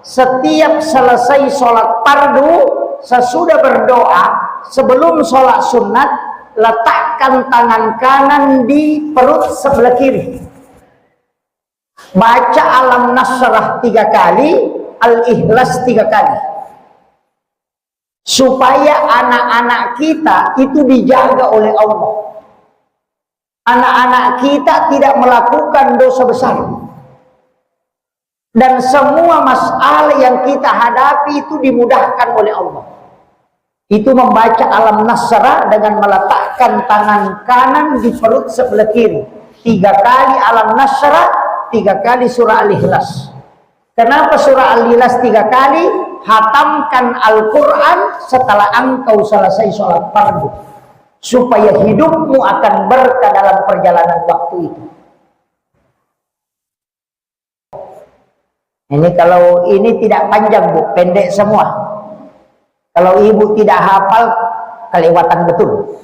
setiap selesai sholat fardu, sesudah berdoa, sebelum sholat sunat, letakkan tangan kanan di perut sebelah kiri, baca alam nasrah 3 kali, al-ikhlas 3 kali, supaya anak-anak kita itu dijaga oleh Allah. Anak-anak kita tidak melakukan dosa besar, dan semua masalah yang kita hadapi itu dimudahkan oleh Allah. Itu membaca alam nasrah dengan meletakkan tangan kanan di perut sebelah kiri, 3 kali alam nasrah, 3 kali surah al-ikhlas. Kenapa surah al-ikhlas 3 kali? Hatamkan Al-Quran setelah engkau selesai sholat fardu, supaya hidupmu akan berkah dalam perjalanan waktu itu. Ini kalau ini tidak panjang Bu, pendek semua. Kalau ibu tidak hafal, kelewatan betul.